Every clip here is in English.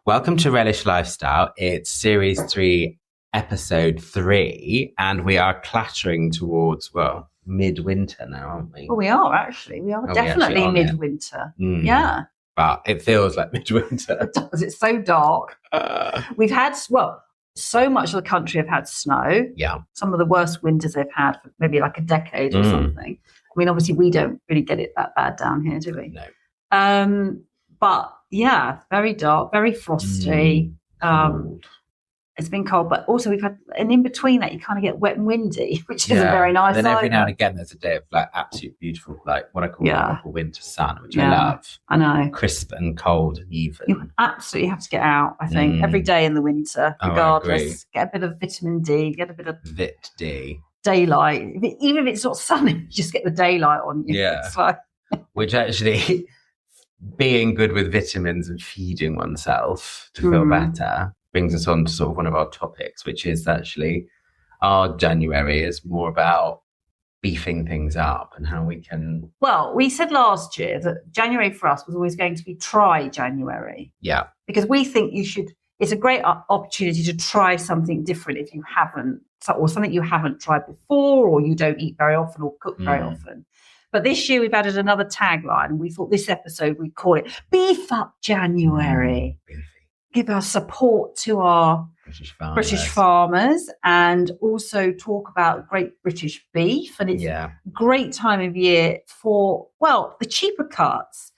Welcome to Relish Lifestyle. It's series 3, episode 3, and we are clattering towards, well, midwinter now, aren't we? Well, we are actually. We are definitely midwinter. Yeah. But it feels like midwinter. It does. It's so dark. We've had, so much of the country have had snow. Yeah. Some of the worst winters they've had for maybe like a decade or something. I mean, obviously, we don't really get it that bad down here, do we? No. But yeah, very dark, very frosty. It's been cold, but also we've had, and in between that, you kind of get wet and windy, which isn't very nice. Then every now and again, there's a day of like absolute beautiful, like what I call a winter sun, which I love. I know. Crisp and cold and even. You absolutely have to get out, I think, every day in the winter, regardless. Get a bit of vitamin D, get a bit of Vit D. Daylight. Even if it's not sunny, just get the daylight on you. Yeah. It's like... Which actually, being good with vitamins and feeding oneself to feel better brings us on to sort of one of our topics, which is actually our January is more about beefing things up and how we can... Well, we said last year that January for us was always going to be try January. Yeah. Because we think it's a great opportunity to try something different if you haven't, or something you haven't tried before, or you don't eat very often or cook very often. But this year we've added another tagline. We thought this episode we'd call it Beef Up January. Beefy. Give our support to our British farmers and also talk about great British beef. And it's a great time of year for, the cheaper cuts,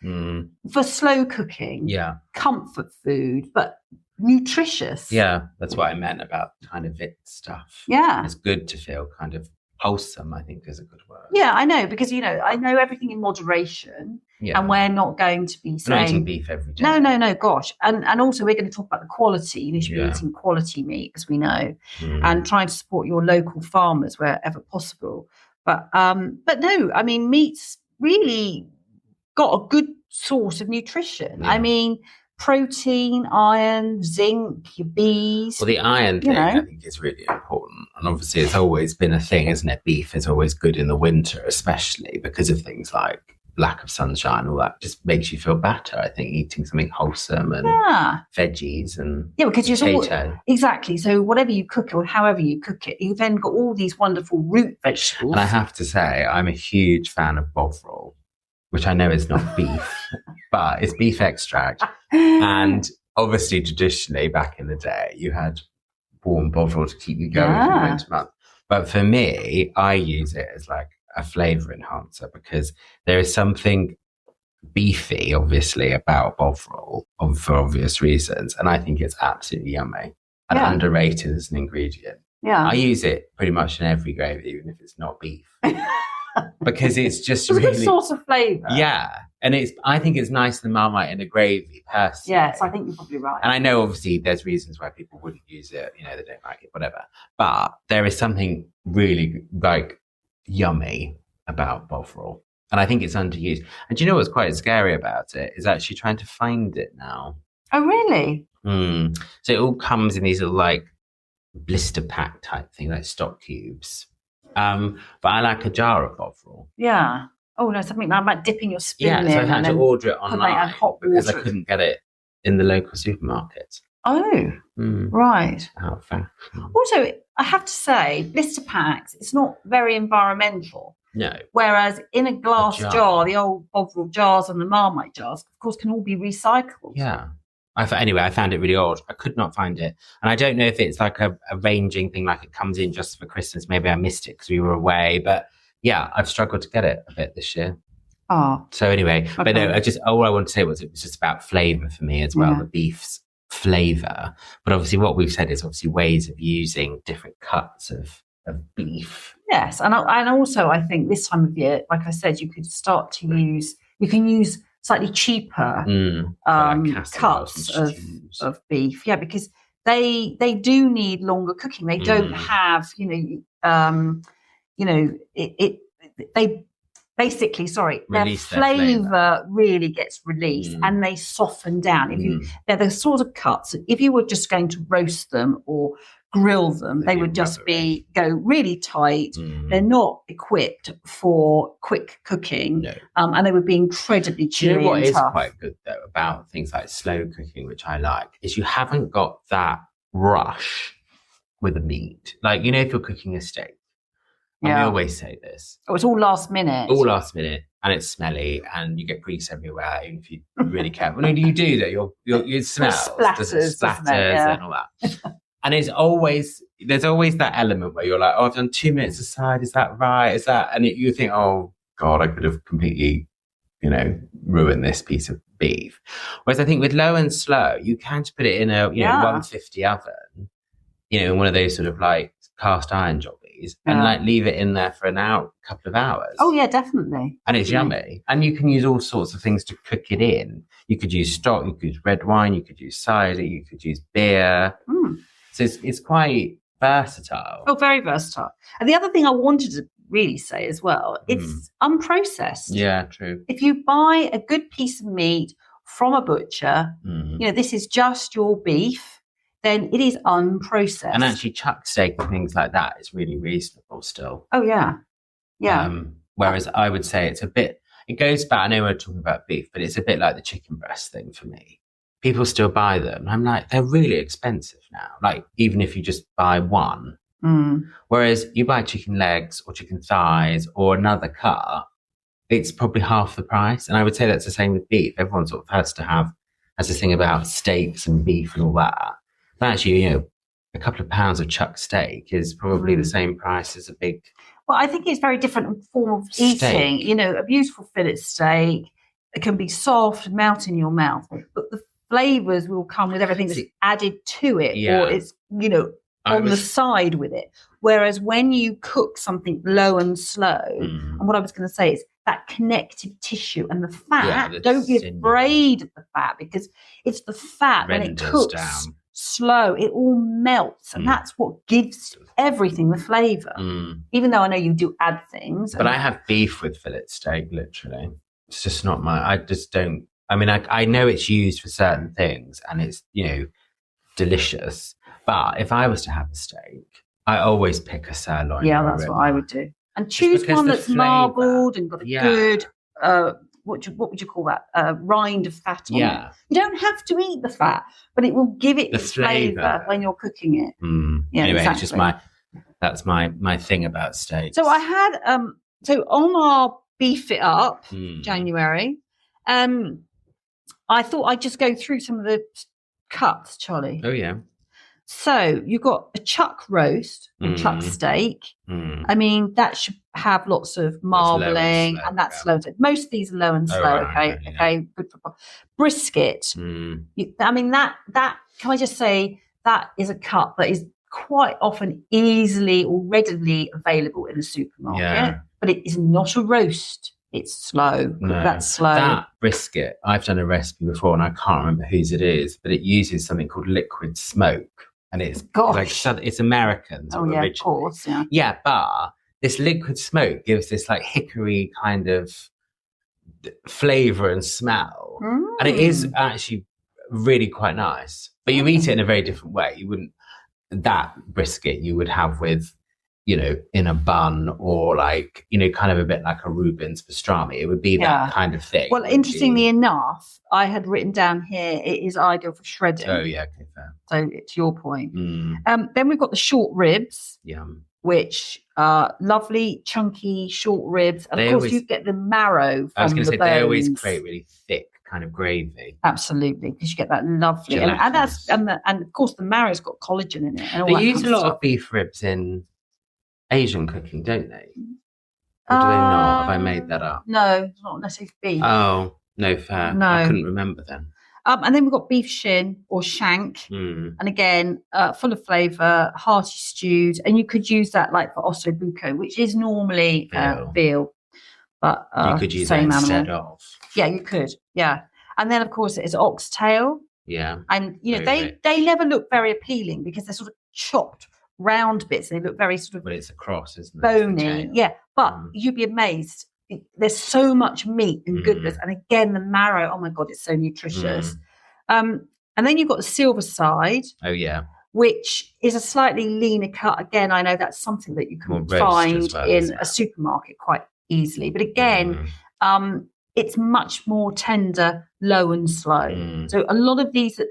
for slow cooking, comfort food, but nutritious. Yeah, that's what I meant about kind of it stuff. Yeah. It's good to feel kind of wholesome, I think is a good word. Yeah, I know, because, I know everything in moderation. Yeah. And we're not going to be saying... Not eating beef every day. No, gosh. And also we're going to talk about the quality. You should be eating quality meat, as we know, and trying to support your local farmers wherever possible. But no, I mean, meat's really got a good source of nutrition. Yeah. I mean, protein, iron, zinc, your Bs. Well, the iron thing, I think, is really important. And obviously it's always been a thing, isn't it? Beef is always good in the winter, especially because of things like lack of sunshine, all that just makes you feel better. I think eating something wholesome and veggies and because potato. Exactly. So whatever you cook or however you cook it, you've then got all these wonderful root vegetables. And I have to say, I'm a huge fan of bovril, which I know is not beef, but it's beef extract. And obviously, traditionally, back in the day, you had warm bovril to keep you going for the winter month. But for me, I use it as like a flavour enhancer because there is something beefy, obviously, about bovril for obvious reasons. And I think it's absolutely yummy and underrated as an ingredient. Yeah. I use it pretty much in every gravy, even if it's not beef. Because it's just it's really... a good source of flavour. Yeah. And I think it's nice than Marmite in a gravy, personally. Yes, I think you're probably right. And I know, obviously, there's reasons why people wouldn't use it. They don't like it, whatever. But there is something really, yummy about bovril. And I think it's underused. And do you know what's quite scary about it? Is actually trying to find it now. Oh, really? So it all comes in these little, blister pack type thing, like stock cubes. But I like a jar of bovril. Yeah. Oh, no, something like dipping your spoon in. Yeah, so I had to order it online because I couldn't get it in the local supermarket. Oh, right. Out of fact. Also, I have to say, blister packs, it's not very environmental. No. Whereas in a glass jar, the old bovril jars and the Marmite jars, of course, can all be recycled. Yeah. Anyway, I found it really odd. I could not find it. And I don't know if it's like a ranging thing, like it comes in just for Christmas. Maybe I missed it because we were away. But yeah, I've struggled to get it a bit this year. Oh. So anyway, okay. But no, all I wanted to say was it was just about flavour for me as well, the beef's flavour. But obviously what we've said is obviously ways of using different cuts of beef. Yes. And also I think this time of year, like I said, you can use slightly cheaper cuts of beef. Yeah, because they do need longer cooking. They don't have, basically, their Release their flavour really gets released and they soften down. They're the sort of cuts, if you were just going to roast them or grill them, they would just go really tight. They're not equipped for quick cooking, and they would be incredibly chewy. You know what and is tough. quite good though about things like slow cooking, which I like, is you haven't got that rush with the meat. Like, you know, if you're cooking a steak, and we always say this. Oh, it's all last minute. All last minute, and it's smelly, and you get grease everywhere. Even if you really care, no, you do that. You smell splatters, and all that. And there's always that element where you're like, oh, I've done 2 minutes aside. Is that right? Is that? And you think, oh God, I could have completely, ruined this piece of beef. Whereas I think with low and slow, you can just put it in a 150 oven, in one of those sort of like cast iron jobbies, and like leave it in there for couple of hours. Oh yeah, definitely. And it's yummy. And you can use all sorts of things to cook it in. You could use stock, you could use red wine, you could use cider, you could use beer. So it's quite versatile. Oh, very versatile. And the other thing I wanted to really say as well, it's unprocessed. Yeah, true. If you buy a good piece of meat from a butcher, this is just your beef, then it is unprocessed. And actually chuck steak and things like that is really reasonable still. Oh, yeah. Yeah. Whereas I would say it's a bit, it goes back, I know we're talking about beef, but it's a bit like the chicken breast thing for me. People still buy them. I'm like, they're really expensive now. Like, even if you just buy one. Whereas you buy chicken legs or chicken thighs or another cut, it's probably half the price. And I would say that's the same with beef. Everyone sort of has this thing about steaks and beef and all that. But actually, a couple of pounds of chuck steak is probably the same price as a big. Well, I think it's very different form of steak. Eating. A beautiful fillet steak, it can be soft, melt in your mouth, but the flavours will come with everything that's added to it, or it's on the side with it. Whereas when you cook something low and slow, and what I was going to say is that connective tissue and the fat, don't be afraid of the fat, because it's the fat when it cooks slow, it all melts, and that's what gives everything the flavour. Even though I know you do add things. But I have beef with fillet steak, literally. It's just not I just don't. I mean, I know it's used for certain things and it's, delicious. But if I was to have a steak, I always pick a sirloin. Yeah, that's what I would do. And choose one that's marbled and got a good, what would you call that? Rind of fat on it. You don't have to eat the fat, but it will give it the flavour when you're cooking it. Yeah, anyway, exactly. it's just that's my thing about steak. So I had, on our Beef It Up January, I thought I'd just go through some of the cuts, Charlie. Oh, yeah. So you've got a chuck roast, a chuck steak. I mean, that should have lots of marbling, and that's slow. Most of these are low and slow, okay, good for brisket. I mean, that can I just say, that is a cut that is quite often easily or readily available in the supermarket, but it is not a roast. It's slow. No, that's slow. That brisket, I've done a recipe before and I can't remember whose it is, but it uses something called liquid smoke. And it's it's American. Oh, yeah, of course. Yeah. Yeah, but this liquid smoke gives this like hickory kind of flavour and smell. And it is actually really quite nice. But you eat it in a very different way. You wouldn't, that brisket you would have with, in a bun or like, kind of a bit like a Reuben's pastrami. It would be that kind of thing. Well, interestingly enough, I had written down here, it is ideal for shredding. Oh, yeah, okay, fair. So it's your point. Then we've got the short ribs, which are lovely, chunky short ribs. And of course, you get the marrow from the bones. I was going to say, they always create really thick kind of gravy. Absolutely, because you get that lovely. And of course, the marrow's got collagen in it. And all they use a lot of beef ribs in Asian cooking, don't they? Or do they not? Have I made that up? No, it's not necessarily beef. Oh, no, fair. No. I couldn't remember then. And then we've got beef shin or shank. And again, full of flavour, hearty stewed. And you could use that like for osso buco, which is normally veal. But you could use that instead of. Yeah, you could. Yeah. And then, of course, it's oxtail. Yeah. And, they never look very appealing because they're sort of chopped round bits. They look very sort of it's a cross, isn't it? Bony. Yeah. But you'd be amazed there's so much meat and goodness. And again, the marrow, oh my God, it's so nutritious. And then you've got the silver side. Oh, yeah. Which is a slightly leaner cut. Again, I know that's something that you can find in a supermarket quite easily. But again, it's much more tender, low and slow. So a lot of these that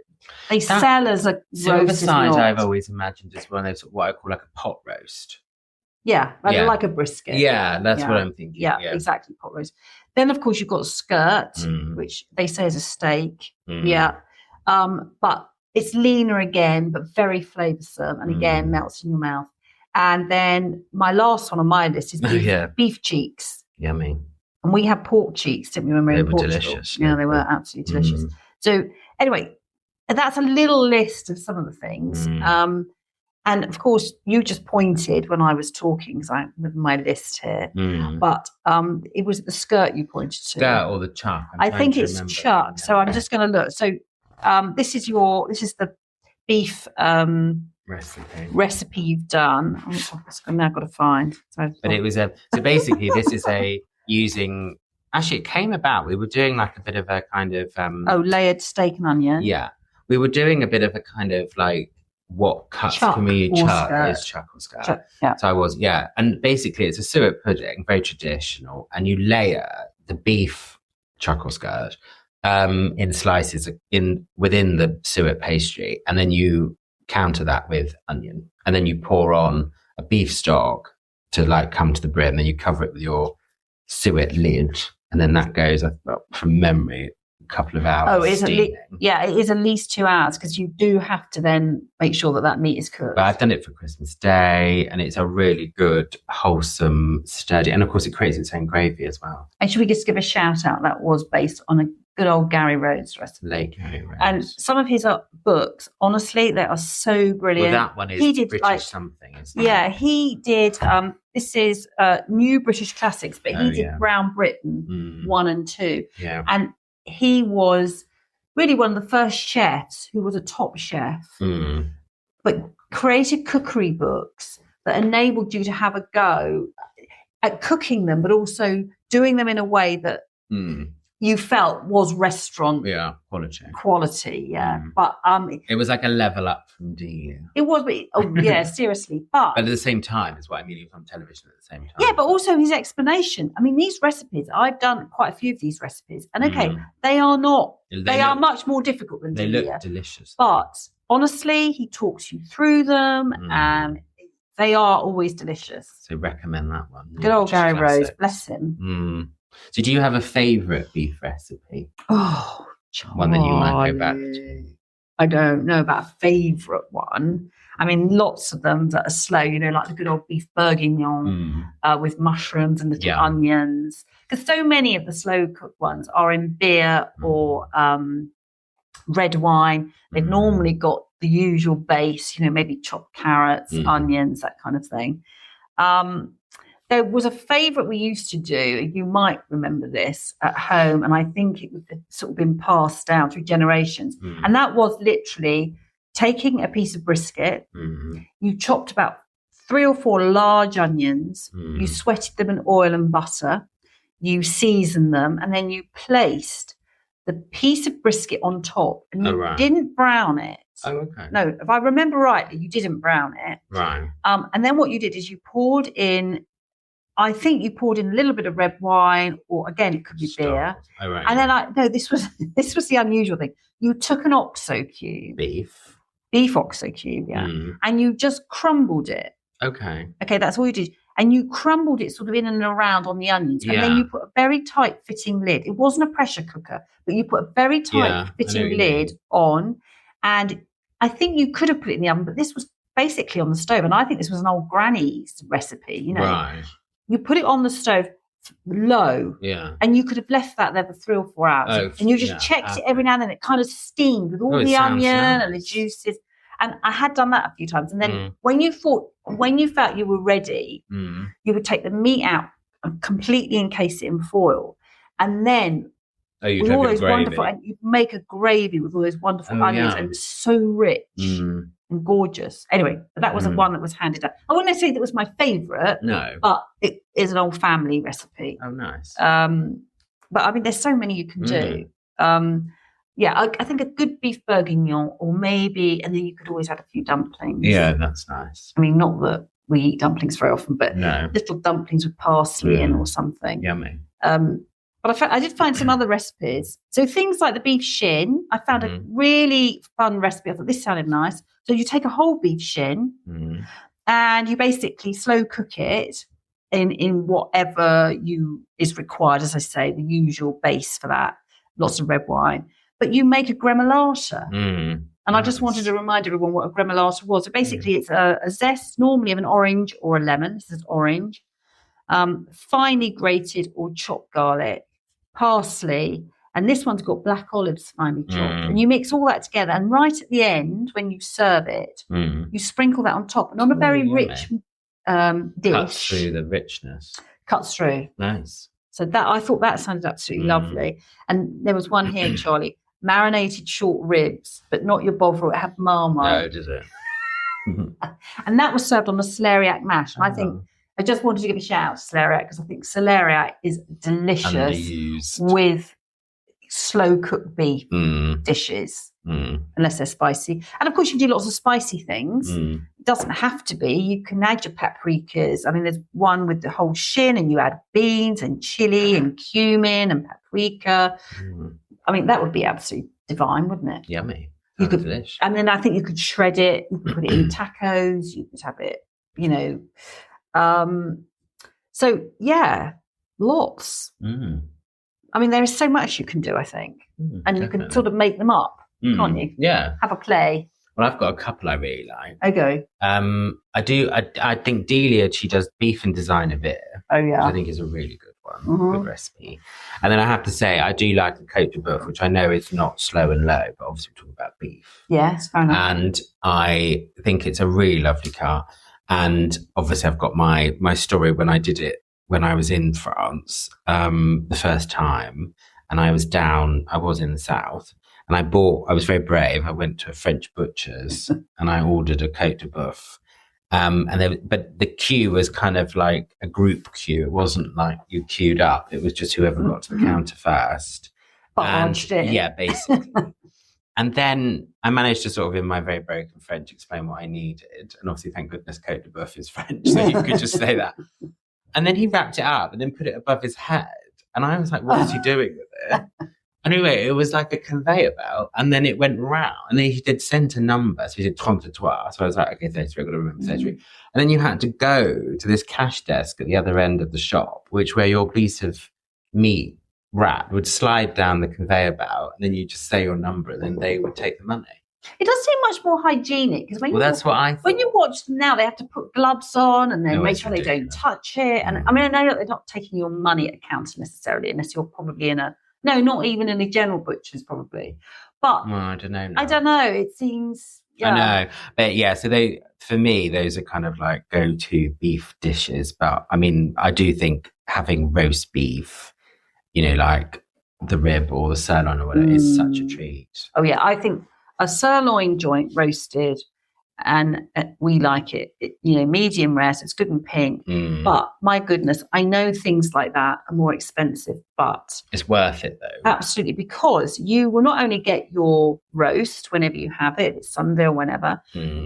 they sell as a silver roast side, is not. I've always imagined as one of those, what I call like a pot roast. Yeah, like a brisket. Yeah, that's what I'm thinking. Yeah, exactly, pot roast. Then, of course, you've got skirt, which they say is a steak. Yeah. But it's leaner again, but very flavoursome, and again melts in your mouth. And then my last one on my list is beef cheeks. Yummy. And we had pork cheeks, didn't we? When we were in Portugal? Delicious. Yeah, they were absolutely delicious. So anyway, that's a little list of some of the things. And of course, you just pointed when I was talking, because I'm with my list here. But it was the skirt you pointed to. Skirt or the chuck? I think it's chuck. So I'm just going to look. So this is the beef recipe you've done. I've now got to find. But it was so basically this is using. Actually, it came about. We were doing like a bit of a kind of layered steak and onion. Yeah, we were doing a bit of a kind of like. What cuts can we chuck is chuck or skirt. Yeah. So I was, and basically it's a suet pudding, very traditional, and you layer the beef chuck or skirt in slices within the suet pastry, and then you counter that with onion, and then you pour on a beef stock to like come to the brim, then you cover it with your suet lid, and then that goes from memory couple of hours. Oh, it is at least 2 hours, because you do have to then make sure that meat is cooked. But I've done it for Christmas Day, and it's a really good, wholesome, sturdy, and of course it creates its own gravy as well. And should we just give a shout out? That was based on a good old Gary Rhodes recipe. Late Gary Rhodes. And some of his books, honestly, they are so brilliant. Well, that one is British something, isn't it? Yeah, he did. This is New British Classics, but he did Brown Britain 1 and 2. Yeah. And he was really one of the first chefs who was a top chef, but created cookery books that enabled you to have a go at cooking them, but also doing them in a way that you felt was restaurant quality. But it was like a level up from D. It was, but seriously. But at the same time, is what I mean. He was on television at the same time. Yeah, but also his explanation. I mean, these recipes, I've done quite a few of these recipes, and they are not. They are much more difficult than they look delicious. But honestly, he talks you through them, and they are always delicious. So recommend that one. Good old Gary Rhodes, bless him. So do you have a favourite beef recipe? Oh, one that you might go back to? I don't know about a favourite one. I mean, lots of them that are slow, like the good old beef bourguignon with mushrooms and little onions. Because so many of the slow cooked ones are in beer or red wine. They've normally got the usual base, maybe chopped carrots, onions, that kind of thing. There was a favourite we used to do, you might remember this, at home, and I think it would have sort of been passed down through generations. And that was literally taking a piece of brisket, you chopped about 3 or 4 large onions, you sweated them in oil and butter, you seasoned them, and then you placed the piece of brisket on top, and you didn't brown it. Oh, okay. No, if I remember rightly, you didn't brown it. Right. And then what you did is you poured in, I think you poured in a little bit of red wine, or again, it could be beer. Oh, right. And then this was the unusual thing. You took an OXO cube. Beef OXO cube, and you just crumbled it. Okay, that's all you did. And you crumbled it sort of in and around on the onions. And then you put a very tight fitting lid. It wasn't a pressure cooker, but you put a very tight fitting lid on. And I think you could have put it in the oven, but this was basically on the stove. And I think this was an old granny's recipe, Right. You put it on the stove low, and you could have left that there for 3 or 4 hours, and you just checked it every now and then. It kind of steamed with all the onion and the juices. And I had done that a few times. And then when you felt you were ready, you would take the meat out and completely encase it in foil, and then with all those wonderful, and you make a gravy with all those wonderful onions, and it's so rich and and gorgeous. Anyway, but that was the one that was handed up. I wouldn't say that was my favourite. No. But it is an old family recipe. Oh, nice. But I mean, there's so many you can do. I think a good beef bourguignon, or maybe, and then you could always add a few dumplings. Yeah, that's nice. I mean, not that we eat dumplings very often, but little dumplings with parsley in or something. Yummy. But I did find some other recipes. So things like the beef shin, I found a really fun recipe. I thought this sounded nice. So you take a whole beef shin and you basically slow cook it in whatever is required, as I say, the usual base for that, lots of red wine. But you make a gremolata. And I just wanted to remind everyone what a gremolata was. So basically it's a zest, normally of an orange or a lemon. This is orange. Finely grated or chopped garlic, parsley, and this one's got black olives finely chopped. And you mix all that together. And right at the end, when you serve it, you sprinkle that on top. And on a very rich dish. Cuts through the richness. Cuts through. Nice. So that I thought that sounded absolutely lovely. And there was one here, Charlie, marinated short ribs, but not your bovril. It had marmite. No, does it? And that was served on a celeriac mash. And I think I just wanted to give a shout out to celeriac because I think celeriac is delicious with slow cooked beef dishes. Unless they're spicy. And of course you can do lots of spicy things. It doesn't have to be. You can add your paprikas. I mean, there's one with the whole shin and you add beans and chili and cumin and paprika. I mean, that would be absolutely divine, wouldn't it? Yummy. You could, and then I think you could shred it. You could put it in tacos. You could have it, so yeah, lots. I mean, there is so much you can do, I think. And you can sort of make them up. Can't you? Yeah. Have a play. Well, I've got a couple I really like. Okay. I think Delia, she does beef and designer beer. Oh, yeah. Which I think is a really good one. Good recipe. And then I have to say, I do like the Côte de Boeuf, which I know is not slow and low, but obviously we're talking about beef. Yes, fair enough. And I think it's a really lovely cut. And obviously I've got my story when I did it when I was in France the first time. And I was in the south. And I was very brave. I went to a French butcher's and I ordered a Côte de Boeuf. But the queue was kind of like a group queue. It wasn't like you queued up. It was just whoever got to the counter first. Yeah, basically. And then I managed to sort of, in my very broken French, explain what I needed. And obviously, thank goodness, Côte de Boeuf is French, so you could just say that. And then he wrapped it up and then put it above his head. And I was like, what is he doing with it? Anyway, it was like a conveyor belt, and then it went round, and then he did center number, so he did 33. So I was like, okay, 33, I've got to remember 33. And then you had to go to this cash desk at the other end of the shop, where your piece of meat wrap would slide down the conveyor belt, and then you just say your number, and then they would take the money. It does seem much more hygienic because that's what I thought. When you watch them now, they have to put gloves on and then make sure they don't touch it. And I mean, I know that they're not taking your money at the counter necessarily, unless you're probably in not even in a general butcher's probably. But I don't know. I don't know. It seems. Yeah. I know, but yeah. So for me, those are kind of like go-to beef dishes. But I mean, I do think having roast beef, like the rib or the sirloin or whatever, is such a treat. Oh yeah, I think a sirloin joint roasted, and we like it, medium rare, so it's good and pink. But my goodness, I know things like that are more expensive, but it's worth it though. Absolutely, because you will not only get your roast whenever you have it, it's Sunday or whenever,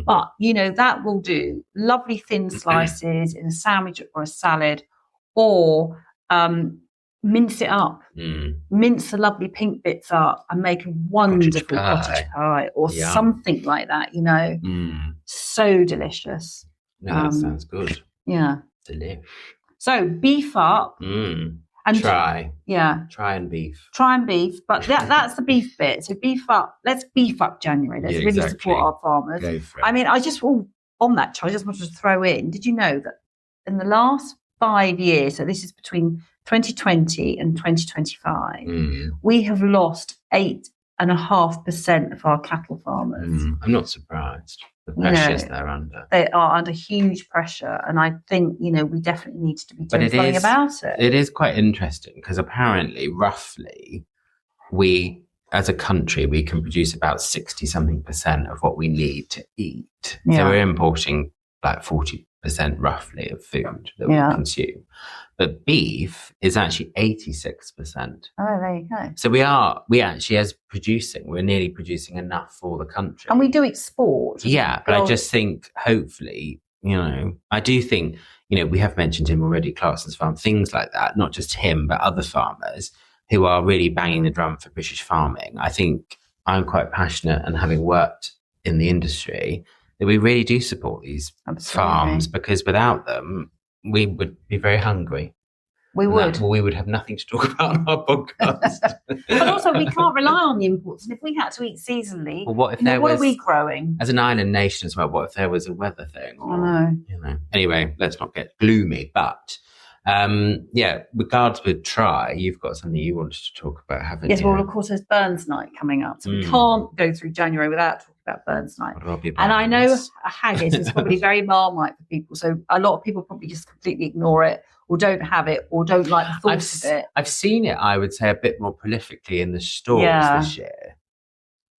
but that will do lovely thin slices in a sandwich or a salad, or mince it up, mince the lovely pink bits up and make a wonderful cottage pie or something like that, So delicious. No, that sounds good. Yeah. Delish. So beef up. And try. Yeah. Try and beef. But that's the beef bit. So beef up. Let's beef up January. Let's really support our farmers. Go for it. I mean, on that, Charlie, I just wanted to throw in, did you know that in the last 5 years, so this is between 2020 and 2025, we have lost 8.5% of our cattle farmers. I'm not surprised. The pressures they're under. They are under huge pressure, and I think we definitely need to be doing something about it. It is quite interesting because apparently, roughly, we as a country, we can produce about 60-something% of what we need to eat. Yeah. So we're importing like 40% roughly of food that we consume. But beef is actually 86%. Oh, there you go. So we actually, as producing, we're nearly producing enough for the country. And we do export. Yeah, but I just think, hopefully, I do think, we have mentioned him already, Clarkson's Farm, things like that, not just him, but other farmers who are really banging the drum for British farming. I think I'm quite passionate, and having worked in the industry, that we really do support these farms, because without them, we would be very hungry. We would. We would have nothing to talk about on our podcast. But also, we can't rely on the imports. And if we had to eat seasonally, what are we growing? As an island nation as well, what if there was a weather thing? Or, I know. Anyway, let's not get gloomy. But, regards with Try, you've got something you wanted to talk about, haven't you? Yes, well, of course, there's Burns Night coming up. So we can't go through January without talking about Burns Night. And I know a haggis is probably very Marmite for people. So a lot of people probably just completely ignore it, or don't have it, or don't like the thought of it. I've seen it, I would say, a bit more prolifically in the stores this year.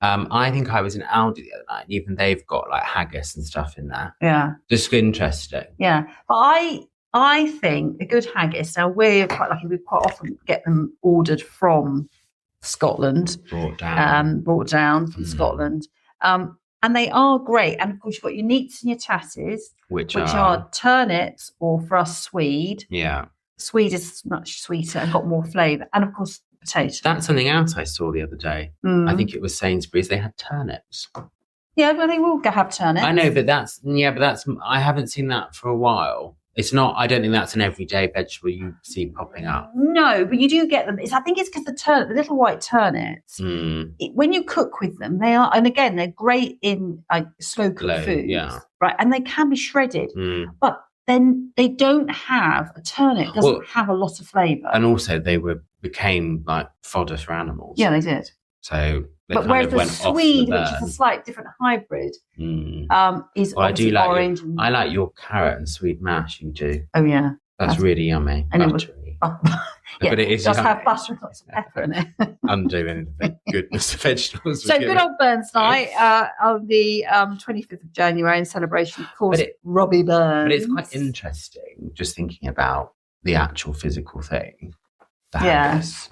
I think I was in Aldi the other night, and even they've got like haggis and stuff in there. Yeah. Just interesting. Yeah. But I think a good haggis, now we're quite lucky, we quite often get them ordered from Scotland. Brought down from Scotland. And they are great. And of course, you've got your neats and your tatties, which are turnips, or for us, swede. Yeah. Swede is much sweeter and got more flavour. And of course, potato. That's something else I saw the other day. I think it was Sainsbury's. They had turnips. Yeah, well, they will have turnips. I know, but I haven't seen that for a while. It's not, I don't think that's an everyday vegetable you see popping up. No, but you do get them. I think it's because the little white turnips, when you cook with them, they are, and again, they're great in slow cooked food. Yeah. Right. And they can be shredded. But then they don't have, a turnip doesn't have a lot of flavour. And also they became like fodder for animals. Yeah, they did. So but whereas the Swede, which is a slight different hybrid, is obviously orange. I like your carrot and sweet mash. You do. Oh yeah, that's really yummy. And buttery. Yeah, but it does have butter and lots of pepper in it. Undoing the goodness of vegetables. So good old Burns Night on the 25th of January in celebration, of course, Robbie Burns. But it's quite interesting just thinking about the actual physical thing. The haggis.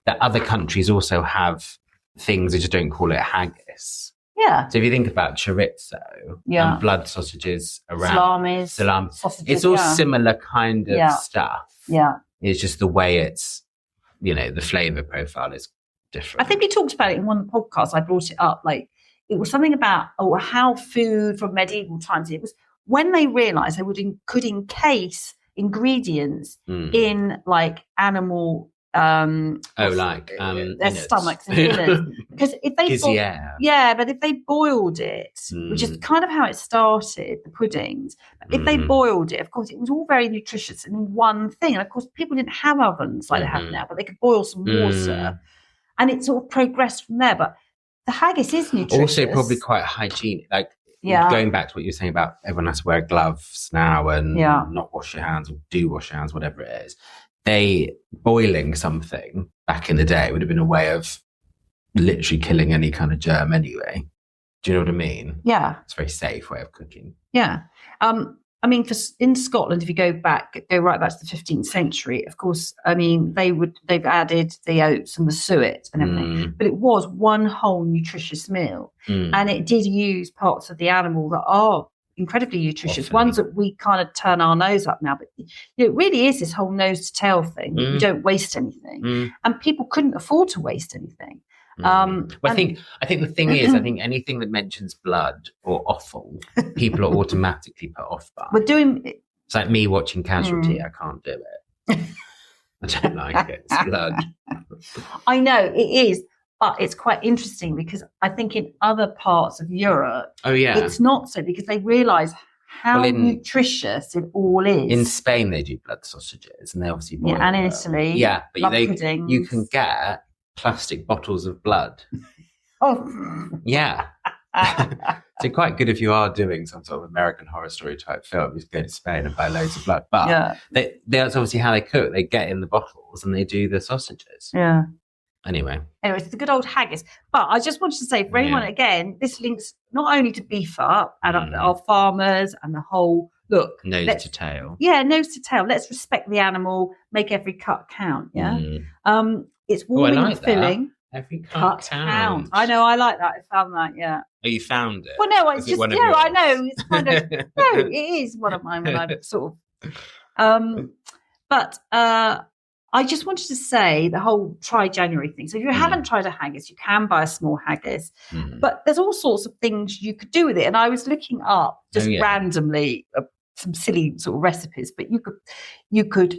That other countries also have things, they just don't call it haggis. Yeah. So if you think about chorizo and blood sausages around salami, sausages, it's all similar kind of stuff. Yeah. It's just the way it's, the flavour profile is different. I think we talked about it in one of the podcasts. I brought it up. Like, it was something about how food from medieval times, it was when they realised they could encase ingredients in like animal their stomachs and innards. Because if they but if they boiled it, which is kind of how it started, the puddings, if they boiled it, of course it was all very nutritious in one thing. And of course people didn't have ovens like they have now, but they could boil some water, and it sort of progressed from there. But the haggis is nutritious, also probably quite hygienic, like going back to what you're saying about everyone has to wear gloves now and not wash your hands, or do wash your hands, whatever it is. Boiling something back in the day would have been a way of literally killing any kind of germ anyway. Do you know what I mean? Yeah. It's a very safe way of cooking. Yeah. I mean, in Scotland, if you go right back to the 15th century, of course, I mean, they've added the oats and the suet and everything, but it was one whole nutritious meal. And it did use parts of the animal that are incredibly nutritious, ones that we kind of turn our nose up now, but it really is this whole nose to tail thing. You don't waste anything, and people couldn't afford to waste anything. I think the thing is, I think anything that mentions blood or offal, people are automatically put off by. It's like me watching Casualty. I can't do it. I don't like it. It's blood. I know it is. But it's quite interesting because I think in other parts of Europe, it's not so, because they realise how nutritious it all is. In Spain, they do blood sausages, and they obviously boil and in Italy, but you can get plastic bottles of blood. So quite good if you are doing some sort of American Horror Story type film. You go to Spain and buy loads of blood, but that's obviously how they cook. They get in the bottles and they do the sausages. Yeah. Anyway, it's the good old haggis. But I just wanted to say, for anyone, again, this links not only to beef up and our farmers and the whole look. Nose to tail. Yeah, nose to tail. Let's respect the animal, make every cut count. Yeah. It's warming and filling. Every cut counts. I know, I like that. I found that, yeah. Oh, you found it? Well, no, it's just, I know. It's kind of, no, it is one of mine when I sort of, but I just wanted to say the whole try January thing. So if you haven't tried a haggis, you can buy a small haggis, but there's all sorts of things you could do with it. And I was looking up just randomly some silly sort of recipes, but you could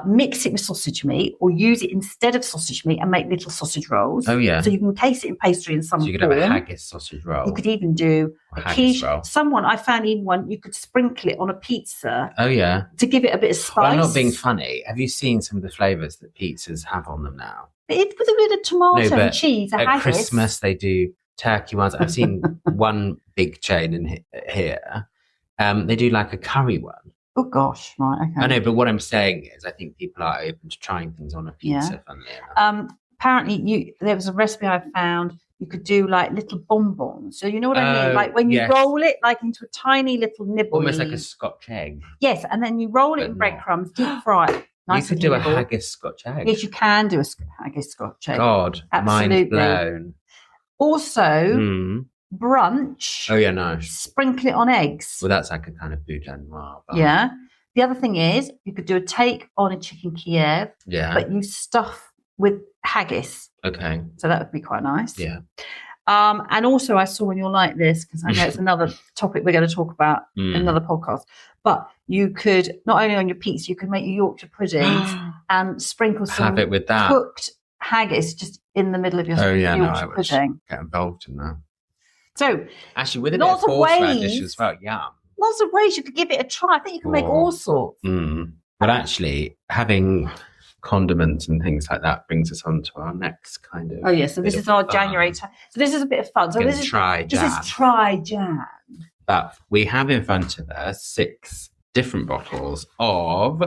mix it with sausage meat or use it instead of sausage meat and make little sausage rolls. Oh, yeah. So you can encase it in pastry in some form. So you could have a haggis sausage roll. You could even do a quiche. I found even one, you could sprinkle it on a pizza. Oh, yeah. To give it a bit of spice. Well, I'm not being funny. Have you seen some of the flavours that pizzas have on them now? With a bit of tomato and cheese, a at haggis. Christmas, they do turkey ones. I've seen one big chain in here. They do like a curry one. Oh, gosh. Right, okay. I know, but what I'm saying is I think people are open to trying things on a pizza, funnily enough. Apparently, there was a recipe I found. You could do like little bonbons. So you know what I mean? Like when you roll it like into a tiny little nibble. Almost like a Scotch egg. Yes, and then you roll it in breadcrumbs, deep fry it. Nice. You could do a haggis Scotch egg. Yes, you can do a haggis Scotch egg. God, absolutely. Mind blown. Also, brunch. Oh, yeah, nice. Sprinkle it on eggs. Well, that's like a kind of boudin noir. Yeah. The other thing is you could do a take on a chicken Kiev. Yeah. But you stuff with haggis. Okay. So that would be quite nice. Yeah. And also I saw when you'll like this, because I know it's another topic we're going to talk about in another podcast, but you could, not only on your pizza, you could make your Yorkshire puddings and sprinkle some have it with that cooked haggis just in the middle of your Yorkshire pudding. Get involved in that. So actually, with a bit of horseradish as well, yum. Lots of ways you could give it a try. I think you can make all sorts. But actually, having condiments and things like that brings us on to our next kind of. Oh, yeah. So this is our January time. So this is a bit of fun. So this is try jam. But we have in front of us 6 different bottles of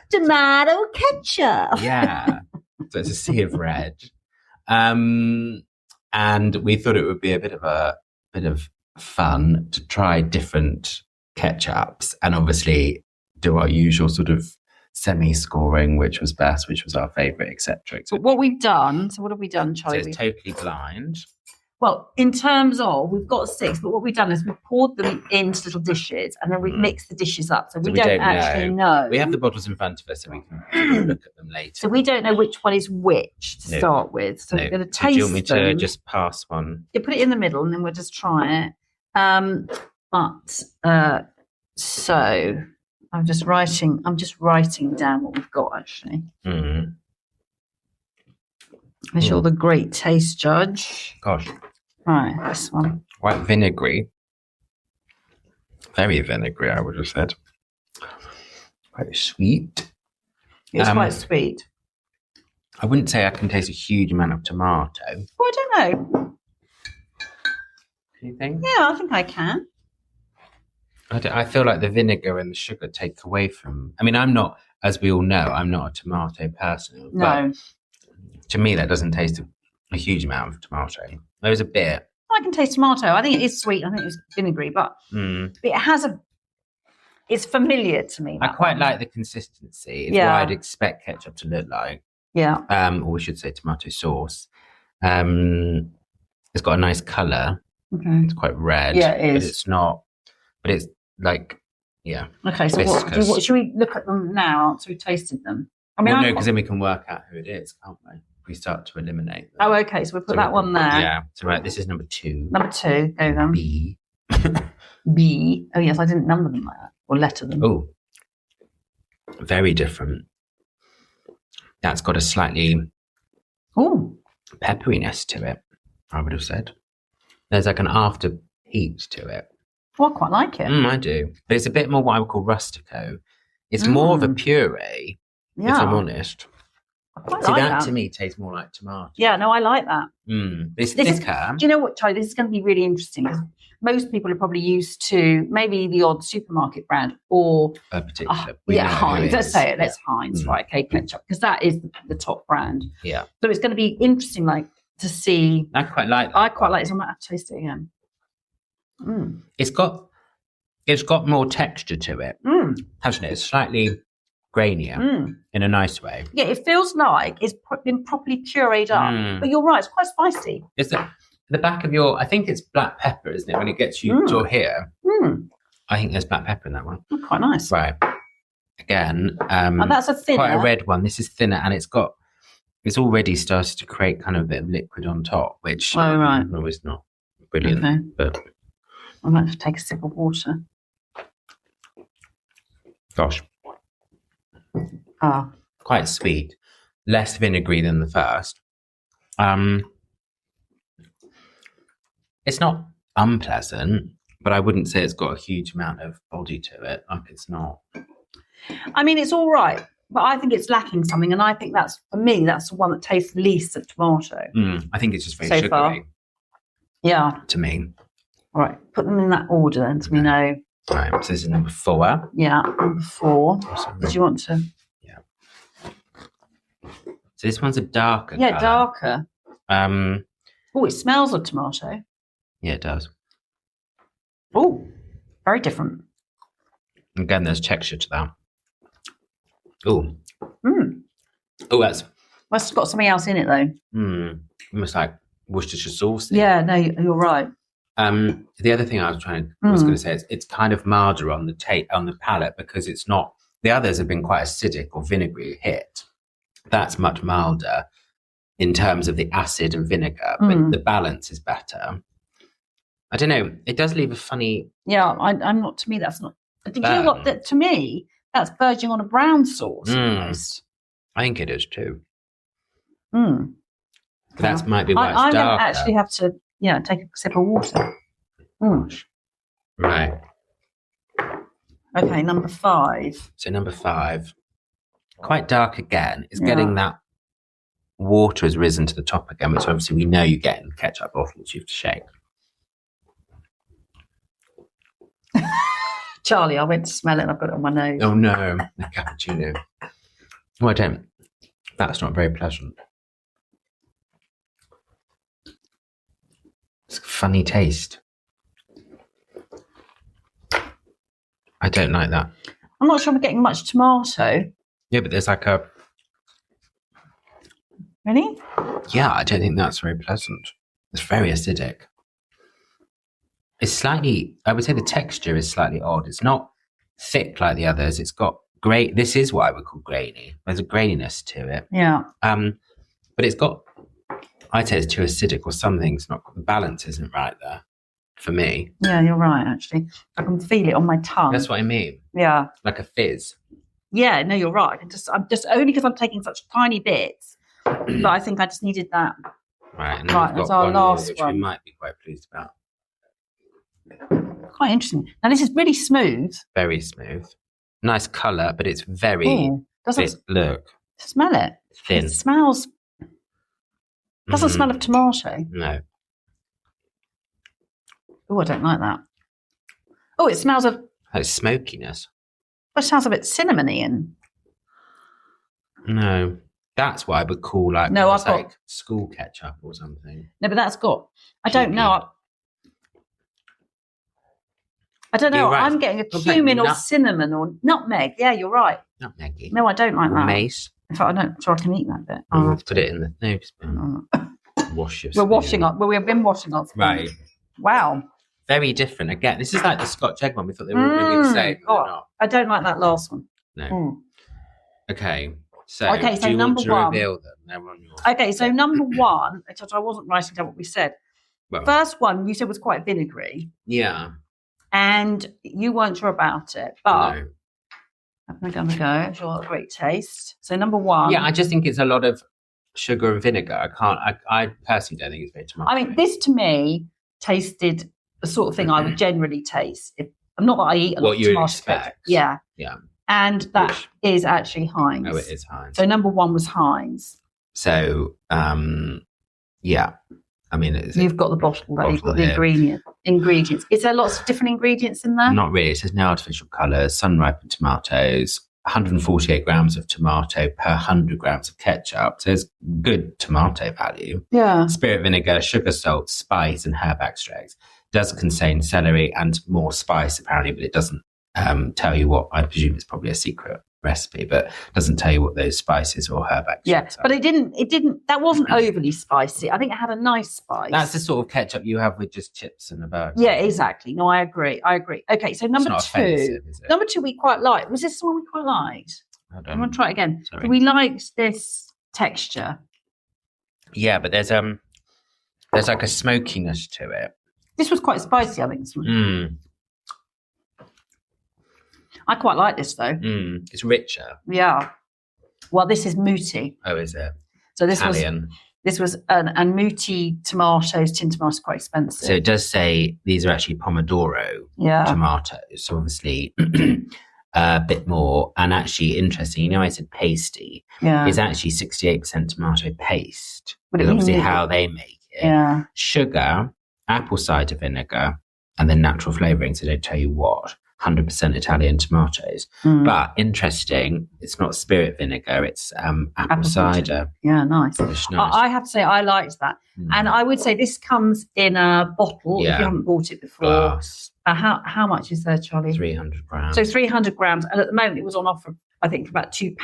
tomato ketchup. Yeah. So it's a sea of red. And we thought it would be a bit of fun to try different ketchups and obviously do our usual sort of semi-scoring, which was best, which was our favourite, etc. But what we've done, so what have we done, Charlie? So it's totally blind. Well, in terms of, we've got 6, but what we've done is we've poured them into little dishes and then we've mixed the dishes up. So we don't actually know. We have the bottles in front of us so we can look at them later. So we don't know which one is which to start with. So we're going to taste them. Do you want me to just pass one? You put it in the middle and then we'll just try it. So I'm just writing down what we've got actually. As you're the great taste judge. Gosh. Right, this one. Quite vinegary. Very vinegary, I would have said. Quite sweet. It's quite sweet. I wouldn't say I can taste a huge amount of tomato. Oh, I don't know. Do you think? Yeah, I think I can. I feel like the vinegar and the sugar take away from. I mean, I'm not, as we all know, I'm not a tomato person. No. But to me, that doesn't taste a huge amount of tomato. There's a bit. I can taste tomato. I think it is sweet. I think it's vinegary, but it has it's familiar to me. I quite like the consistency. It's what I'd expect ketchup to look like. Yeah. Or we should say tomato sauce. It's got a nice colour. Okay. It's quite red. Yeah, it is. But it's not. But it's like, yeah. Okay, so what should we look at them now after we've tasted them? I mean, no, because then we can work out who it is, can't we? We start to eliminate them. Oh, okay. So we'll put that one there. Yeah. So right, this is number 2. Number 2. Go then. B. B. Oh yes, I didn't number them like that or letter them. Oh, very different. That's got a slightly pepperiness to it. I would have said there's like an after heat to it. Oh, I quite like it. I do, but it's a bit more what I would call rustico. It's more of a puree, if I'm honest. That to me tastes more like tomato. Yeah, no, I like that. It's thicker. Do you know what, Charlie? This is going to be really interesting. most people are probably used to maybe the odd supermarket brand or a particular. Heinz. Let's say it. Let's Heinz, right? Okay, ketchup, because that is the top brand. Yeah. So it's going to be interesting, like to see. I quite like that. I quite like it. So I might have to taste it again. It's got more texture to it, hasn't it? It's slightly grainier in a nice way. Yeah, it feels like it's been properly pureed up. But you're right, it's quite spicy. It's the back of your, I think it's black pepper, isn't it? When it gets you to here, I think there's black pepper in that one. Oh, quite nice. Right. Again, and that's a thinner. Quite a red one. This is thinner, and it's already started to create kind of a bit of liquid on top, which is not brilliant. Okay. But I'm going to have to take a sip of water. Gosh. Quite sweet. Less vinegary than the first. It's not unpleasant, but I wouldn't say it's got a huge amount of body to it. Like, it's not. I mean, it's all right, but I think it's lacking something, and I think that's, for me, that's the one that tastes least of tomato. I think it's just very sugary. Far. Yeah. To me. All right, put them in that order then, so we know. All right, so this is number 4. Yeah, number 4. Did you want to? Yeah. So this one's a darker colour. Darker. It smells of tomato. Yeah, it does. Oh, very different. Again, there's texture to that. Oh. Oh, it's got something else in it, though. Almost like Worcestershire sauce. Yeah, no, you're right. The other thing I was going to say is it's kind of milder on the palate because it's not. The others have been quite acidic or vinegary hit. That's much milder in terms of the acid and vinegar, but the balance is better. I don't know. It does leave a funny. Yeah, I'm not. To me, that's not. Did you know what? That to me, that's verging on a brown sauce. Almost. I think it is too. That might be why it's I'm darker. going to actually have to, take a sip of water. Right. Okay, number 5. So number 5, quite dark again. It's getting that water has risen to the top again, which obviously we know you get in ketchup bottles. You have to shake. Charlie, I went to smell it and I've got it on my nose. Oh no, the cappuccino. Oh, I don't. That's not very pleasant. It's a funny taste. I don't like that. I'm not sure I'm getting much tomato. Yeah, but there's like a... Really? Yeah, I don't think that's very pleasant. It's very acidic. It's slightly... I would say the texture is slightly odd. It's not thick like the others. It's got great... This is what I would call grainy. There's a graininess to it. Yeah. But it's got... I'd say it's too acidic or something's not... The balance isn't right there for me. Yeah, you're right, actually. I can feel it on my tongue. That's what I mean. Yeah. Like a fizz. Yeah, no, you're right. I'm just only because I'm taking such tiny bits, but I think I just needed that. Right, and then that's our last which one. we might be quite pleased about. Quite interesting. Now, this is really smooth. Very smooth. Nice colour, but it's very... look. Smell it. Thin. It smells... Doesn't smell of tomato. No. Oh, I don't like that. Oh, it smells of... Like smokiness. Well, it sounds a bit cinnamony and... No. That's what I would call like... No, I've got... like school ketchup or something. No, but that's got... I don't know. I don't know. Right. I'm getting a cumin or cinnamon or nutmeg. Yeah, you're right. Nutmeggy. No, I don't like that. Mace. In fact, I don't. So I can eat that bit. I'll put it in the nose. Wash your We're washing up. Well, we have been washing up. Right. Wow. Very different. Again, this is like the Scotch egg one. We thought they were really the same. I don't like that last one. No. Okay. So, do you number want to reveal them? They're on yours. Okay, so number 1, I wasn't writing down what we said. Well, first one you said was quite vinegary. Yeah. And you weren't sure about it, but no. I'm going to go. I'm sure that's great taste. So number 1. Yeah, I just think it's a lot of sugar and vinegar. I personally don't think it's very tomato. I mean, this to me tasted the sort of thing I would generally taste. Not that I eat a lot of tomato. What you expect. Yeah. Yeah. And that is actually Heinz. Oh, it is Heinz. So number 1 was Heinz. So, yeah. I mean, you've got the bottle, you've got the ingredients. Is there lots of different ingredients in there? Not really. It says no artificial colours, sun-ripened tomatoes, 148 grams of tomato per 100 grams of ketchup. So there's good tomato value. Yeah. Spirit vinegar, sugar, salt, spice, and herb extracts. Does contain celery and more spice, apparently, but it doesn't tell you what. I presume it's probably a secret recipe, but doesn't tell you what those spices or herb extracts are. But it didn't, that wasn't overly spicy. I think it had a nice spice. That's the sort of ketchup you have with just chips and a burger. Yeah, exactly. No, I agree. Okay, so number two. Offensive, number two we quite liked. Was this the one we quite liked? I want to try it again. Sorry. We liked this texture. Yeah, but there's like a smokiness to it. This was quite spicy, I think. I quite like this though. It's richer. Yeah. Well, this is muti. Oh, is it? So this Italian. was and muti tomatoes, tin tomatoes, are quite expensive. So it does say these are actually Pomodoro tomatoes. So obviously a bit more. And actually interesting, I said pasty. Yeah. It's actually 68% tomato paste. But it's obviously how they make it. Yeah. Sugar, apple cider vinegar, and then natural flavouring. So they tell you what. 100% Italian tomatoes. But interesting, it's not spirit vinegar, it's apple cider. Yeah, nice. Nice. I have to say, I liked that. And I would say this comes in a bottle if you haven't bought it before. Glass. How much is there, Charlie? 300 grams. So 300 grams. And at the moment, it was on offer, I think, for about £2.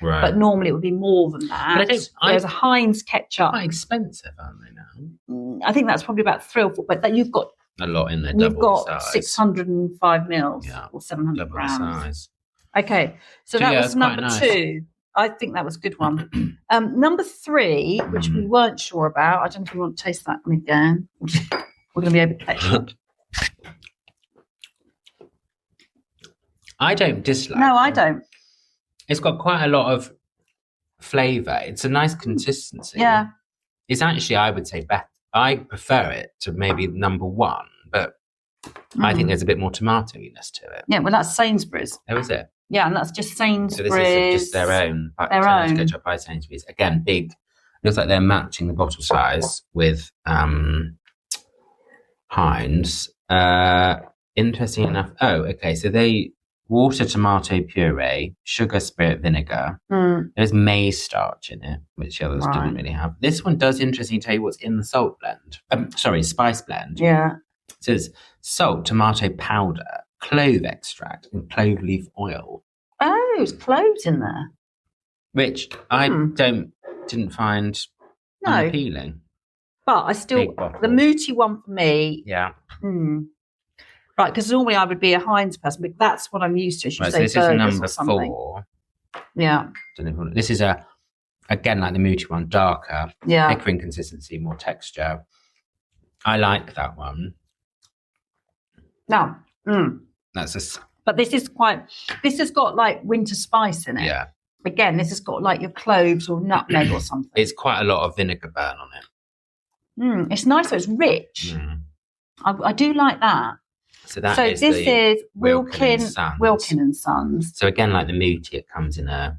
Right. But normally it would be more than that. But there's a Heinz ketchup. Quite expensive, aren't they now? I think that's probably about 3 or 4. But then you've got a lot in there. You've got 605 mils or 700 double grams. the size. Okay, so that was number two. I think that was a good one. Number three, which we weren't sure about. I don't know if you want to taste that one again. We're going to be able to ketchup. I don't dislike. No, I don't. It's got quite a lot of flavour. It's a nice consistency. Yeah. It's actually, I would say, better. I prefer it to maybe number one, but I think there's a bit more tomatoiness to it. Yeah, well, that's Sainsbury's. Oh, is it? Yeah, and that's just Sainsbury's. So this is just their own. Ketchup by Sainsbury's. Again, big. Looks like they're matching the bottle size with Heinz. Interesting enough. Oh, okay. So they water, tomato puree, sugar, spirit vinegar. There's maize starch in it, which the others didn't really have. This one does interestingly tell you what's in the salt blend. Spice blend. Yeah. It says salt, tomato powder, clove extract, and clove leaf oil. Oh, there's cloves in there. Which I didn't find unappealing. But I still, the muti one for me. Yeah. Right, because normally I would be a Heinz person, but that's what I'm used to. Right, so this is number 4. Yeah. This is again like the muti one, darker, thicker in consistency, more texture. I like that one. No. But this has got like winter spice in it. Yeah. Again, this has got like your cloves or nutmeg or something. It's quite a lot of vinegar burn on it. It's nice, so it's rich. I do like that. So this is Wilkin and Sons. So again, like the muti, it comes in a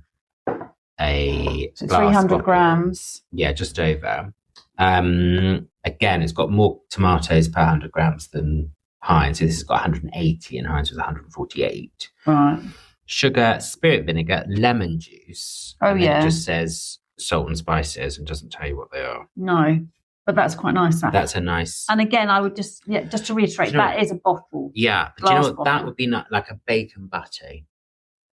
300 grams. Yeah, just over. Again, it's got more tomatoes per 100 grams than Heinz. So this has got 180 and Heinz was 148. Right. Sugar, spirit vinegar, lemon juice. Oh, It just says salt and spices and doesn't tell you what they are. No. But that's quite nice. That's a nice. And again, I would just to reiterate, that is a bottle. Yeah, but do you know what? That would be like a bacon butty.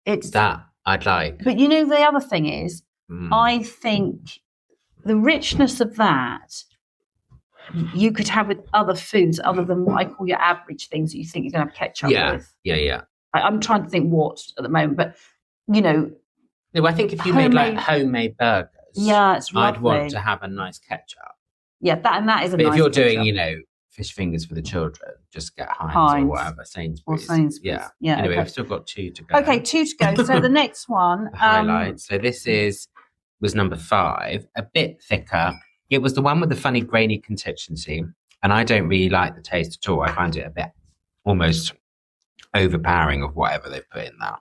It's that I'd like. But the other thing is, I think the richness of that you could have with other foods other than what I call your average things that you think you're going to have ketchup with. Yeah. I'm trying to think what at the moment, but No, I think if you made like homemade burgers, it's lovely. I'd want to have a nice ketchup. Yeah, that is a but nice if you're ketchup. doing, fish fingers for the children, just get Heinz or whatever, Sainsbury's. Yeah. Anyway, we've still got 2 to go. Okay, 2 to go. So the next one. The highlight. So this was number 5, a bit thicker. It was the one with the funny grainy consistency, and I don't really like the taste at all. I find it a bit almost overpowering of whatever they've put in that.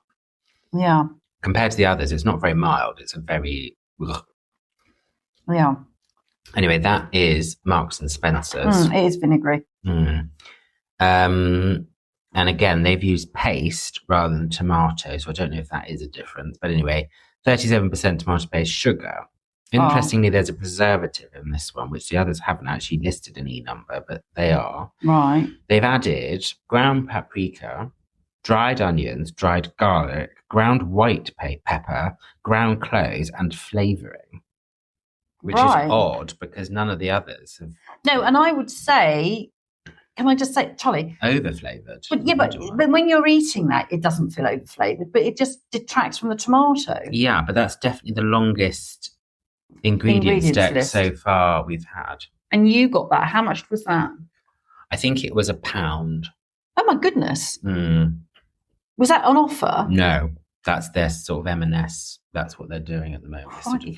Yeah. Compared to the others, it's not very mild. It's a very... Yeah. Anyway, that is Marks and Spencer's. It is vinegary. And again, they've used paste rather than tomato, so I don't know if that is a difference. But anyway, 37% tomato paste, sugar. Interestingly, there's a preservative in this one, which the others haven't actually listed an E number, but they are. Right. They've added ground paprika, dried onions, dried garlic, ground white pepper, ground cloves, and flavouring. Which is odd because none of the others have. No, and I would say, can I just say, Charlie? Over-flavoured. But when you're eating that, it doesn't feel over-flavoured, but it just detracts from the tomato. Yeah, but that's definitely the longest ingredients deck list so far we've had. And you got that. How much was that? I think it was £1. Oh, my goodness. Was that on offer? No, that's their sort of M&S. That's what they're doing at the moment.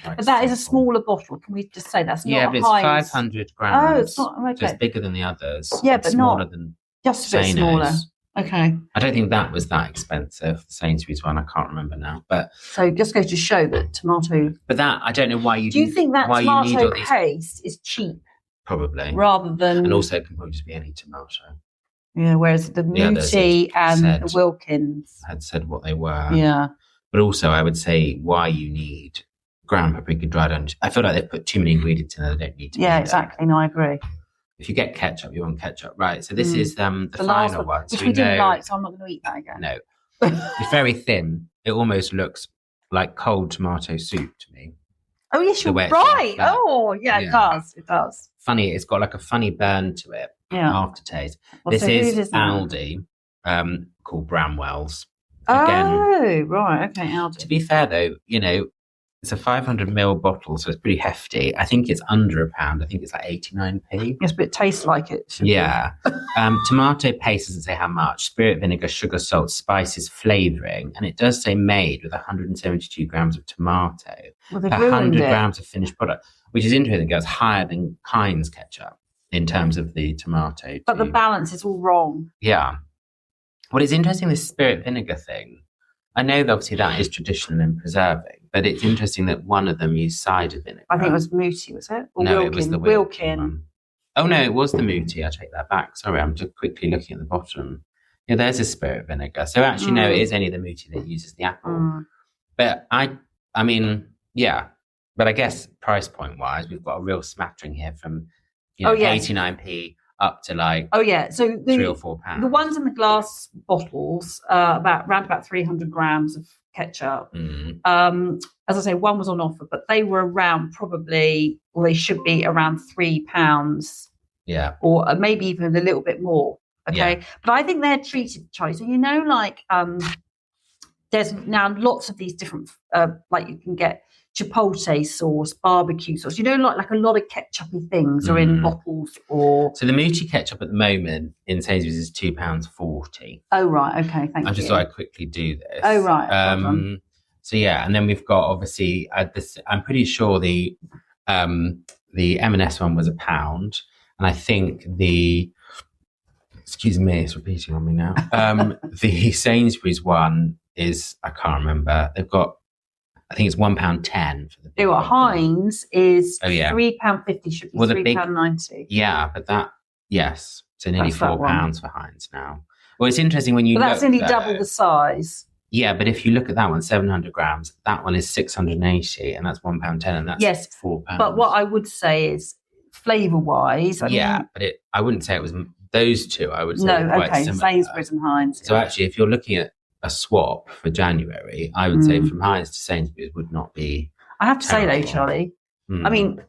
But that is a smaller bottle. Can we just say that's not but it's 500 grams. Oh, it's not. Okay. So it's bigger than the others. Yeah, it's but smaller not than just a bit smaller. Okay. I don't think that was that expensive. The Sainsbury's one, I can't remember now. But so it just goes to show that tomato. But that I don't know why you. Do you think that tomato paste is cheap? Probably. Rather than, and also it can probably just be any tomato. Yeah, whereas the Muti and the Wilkins had said what they were. Yeah. But also, I would say why you need ground paprika, dried onions. I feel like they've put too many ingredients in there they don't need to. Yeah, exactly. No, I agree. If you get ketchup, you want ketchup, right? So this is the final one, which we didn't like, so I'm not going to eat that again. No, it's very thin. It almost looks like cold tomato soup to me. Oh yes, you're right. Oh yeah, it does. It does. Funny, it's got like a funny burn to it. Yeah. Aftertaste. This is Aldi, called Bramwell's. Again, right. Okay, Aldi. To be fair, though, it's a 500ml bottle, so it's pretty hefty. I think it's under £1. I think it's like 89p. Yes, but it tastes like it. Yeah. Tomato paste doesn't say how much. Spirit vinegar, sugar, salt, spices, flavouring. And it does say made with 172 grams of tomato per 100 grams of finished product, which is interesting. It goes higher than Heinz ketchup in terms of the tomato. But the balance is all wrong. Yeah. What is interesting, this spirit vinegar thing, I know that obviously that is traditional in preserving, but it's interesting that one of them used cider vinegar. I think it was Muti, was it? Or no, Wilkin? It was the Wilkin one. Oh, no, it was the Muti. I take that back. Sorry, I'm just quickly looking at the bottom. Yeah, there's a spirit vinegar. So actually, no, it is only the Muti that uses the apple. But I mean, yeah. But I guess price point wise, we've got a real smattering here from 89p up to like so £3 or £4. The ones in the glass bottles, around about 300 grams of ketchup. As I say, one was on offer, but they were around they should be around £3. Yeah. Or maybe even a little bit more. Okay. Yeah. But I think they're treated, Charlie. So, there's now lots of these different, like you can get chipotle sauce, barbecue sauce. Like a lot of ketchupy things are in bottles or. So the Muti ketchup at the moment in Sainsbury's is £2.40. Oh right, okay, thank you. I just thought I'd quickly do this. Oh right. So yeah, and then we've got obviously I'm pretty sure the M&S one was £1, and I think excuse me, it's repeating on me now. The Sainsbury's one is, I can't remember. They've got, I think it's £1.10 for the. Heinz is £3.50. Should be £3.90. Yeah, but yes, so nearly £4 for Heinz now. Well, it's interesting when you. But that's nearly double the size. Yeah, but if you look at that one, 700 grams, that one is 680, and that's £1.10, and that's £4. But what I would say is, flavour-wise, I wouldn't say it was those two. I would say quite similar. Sainsbury's and Heinz. So actually, if you're looking at a swap for January, I would say from Heinz to Sainsbury's would not be. I have to say though, Charlie, I mean,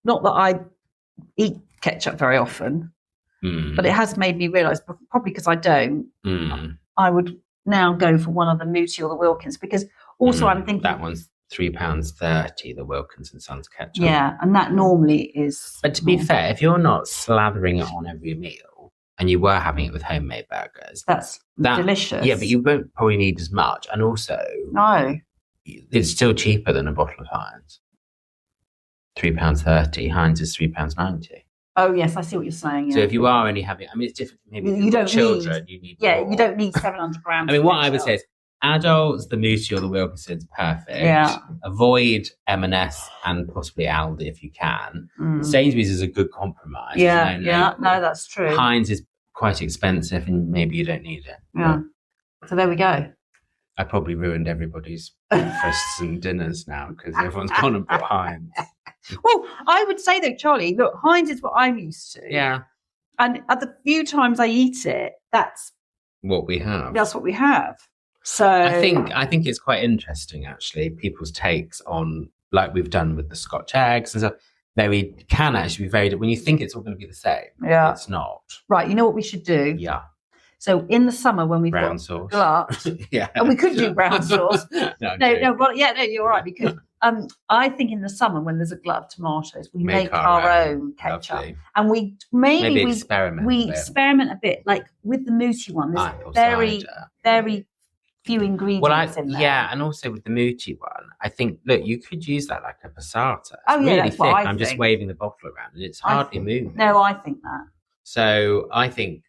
not that I eat ketchup very often, but it has made me realise, probably because I don't, I would now go for one of the Muti or the Wilkins, because also I'm thinking that one's £3.30, the Wilkins and Sons ketchup. Yeah, and that normally is. But to be fair, if you're not slathering it on every meal and you were having it with homemade burgers, that's delicious. Yeah, but you won't probably need as much, and also it's still cheaper than a bottle of Heinz. £3.30. Heinz is £3.90. Oh yes, I see what you're saying. Yeah. So if you are only having, it's different. Maybe you don't children. You need. Yeah, more. You don't need 700 grams. What I would say is, adults, the Muesli or the Wilkinson's perfect. Yeah. Avoid M&S and possibly Aldi if you can. Sainsbury's is a good compromise. Yeah, no, that's true. Heinz is quite expensive and maybe you don't need it. Yeah. So there we go. I probably ruined everybody's breakfasts and dinners now because everyone's gone and bought Heinz. Well, I would say though, Charlie, look, Heinz is what I'm used to. Yeah. And at the few times I eat it, that's what we have. That's what we have. So I think it's quite interesting actually, people's takes on, like we've done with the Scotch eggs and stuff. Can actually be very, when you think it's all going to be the same, it's not. Right, you know what we should do? Yeah. So in the summer when we've brown got sauce. glut, yeah. And we could do brown sauce. No, you're right. Because I think in the summer when there's a glut of tomatoes, we make our own ketchup. Lovely. And we maybe experiment a bit. Like with the Muti one, there's very few ingredients in there. Yeah, and also with the Muti one, I think, look, you could use that like a passata. It's really that's thick. What I'm just waving the bottle around and it's hardly moving. No, I think that. So I think,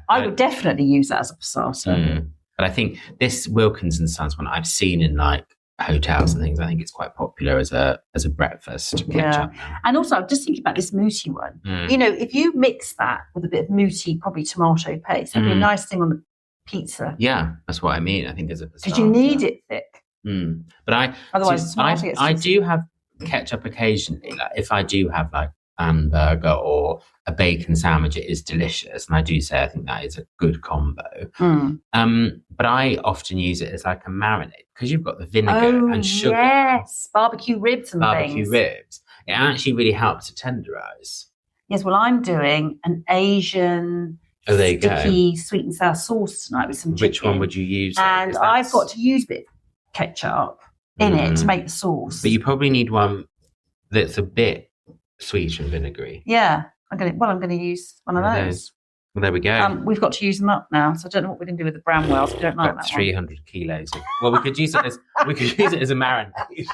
I would definitely use that as a passata. But I think this Wilkins and Sons one I've seen in like hotels and things. I think it's quite popular as a breakfast ketchup. Yeah. And also I'm just thinking about this Muti one. You know, if you mix that with a bit of Muti, probably tomato paste, that'd be a nice thing on the pizza. Yeah, that's what I mean. I think there's a passata. Because you need it thick. But I do have ketchup occasionally. Like if I do have like hamburger or a bacon sandwich, it is delicious, and I do say I think that is a good combo. But I often use it as like a marinade because you've got the vinegar and sugar. Yes, barbecue ribs and things. Ribs. It actually really helps to tenderize. Yes, well, I'm doing an Asian sticky sweet and sour sauce tonight with some chicken. Which one would you use? And I've got to use a bit of ketchup in it to make the sauce. But you probably need one that's a bit sweet and vinegary. Yeah, I'm going to use one of those. Well, there we go. We've got to use them up now, so I don't know what we're going to do with the Bramwells. We don't like that 300 kilos. Well, we could use it as a marinade.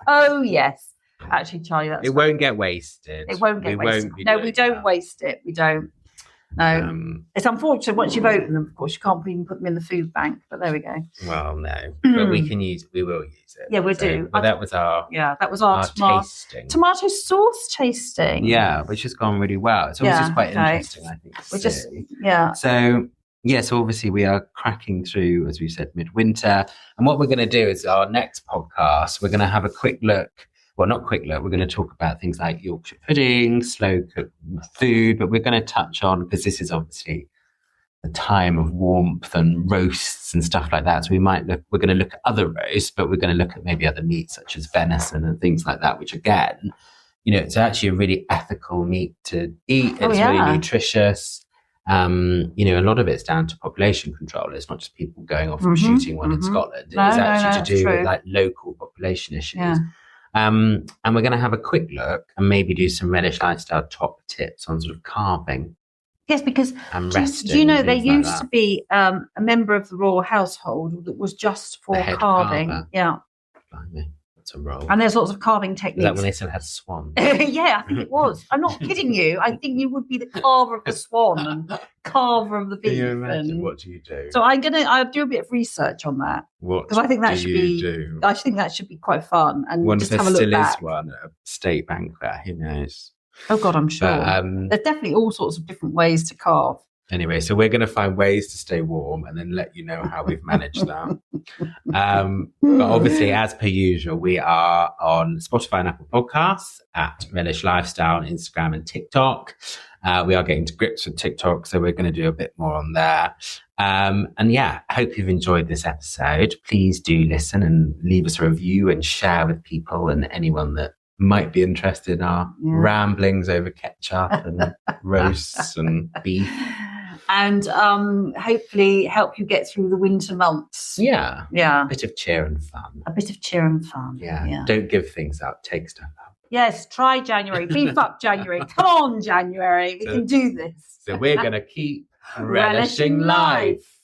Oh yes, actually, Charlie, it won't get wasted. It won't get wasted. No, we don't waste it. We don't. No, it's unfortunate. Once you've opened them, of course, you can't even put them in the food bank. But there we go. Well, no, but we will use it. Yeah, we'll do. But that was our tasting. Tomato sauce tasting. Yeah, which has gone really well. It's just quite interesting, I think. So obviously we are cracking through, as we said, midwinter, and what we're going to do is our next podcast. We're going to have a quick look. Well, not quick look. We're going to talk about things like Yorkshire pudding, slow cooked food, but we're going to touch on, because this is obviously the time of warmth and roasts and stuff like that. So we're going to look at other roasts, but we're going to look at maybe other meats such as venison and things like that, which again, it's actually a really ethical meat to eat. It's really nutritious. A lot of it's down to population control. It's not just people going off and shooting one in Scotland. It's actually to do with like local population issues. Yeah. And we're going to have a quick look and maybe do some Relish Lifestyle top tips on sort of carving. Yes, because do you know there used to be a member of the royal household that was just for carving. Carver. Yeah. Blimey, that's a role. And there's lots of carving techniques. Is that when they still had swans? Yeah, I think it was. I'm not kidding you. I think you would be the carver of the swan and carver of the beef. Can you imagine? What do you do? So I'll do a bit of research on that. What? Because I think that I think that should be quite fun. And just have a look back. Is one at a state banquet. Who knows? Oh God, I'm sure. There's definitely all sorts of different ways to carve. Anyway, so we're going to find ways to stay warm and then let you know how we've managed that. But obviously, as per usual, we are on Spotify and Apple Podcasts at Relish Lifestyle on Instagram and TikTok. We are getting to grips with TikTok, so we're going to do a bit more on there. Hope you've enjoyed this episode. Please do listen and leave us a review and share with people and anyone that might be interested in our ramblings over ketchup and roasts and beef. And hopefully help you get through the winter months. Yeah. Yeah. A bit of cheer and fun. Yeah. Don't give things up. Take stuff up. Yes, try January. Beef up January. Come on, January. We can do this. So we're going to keep relishing life.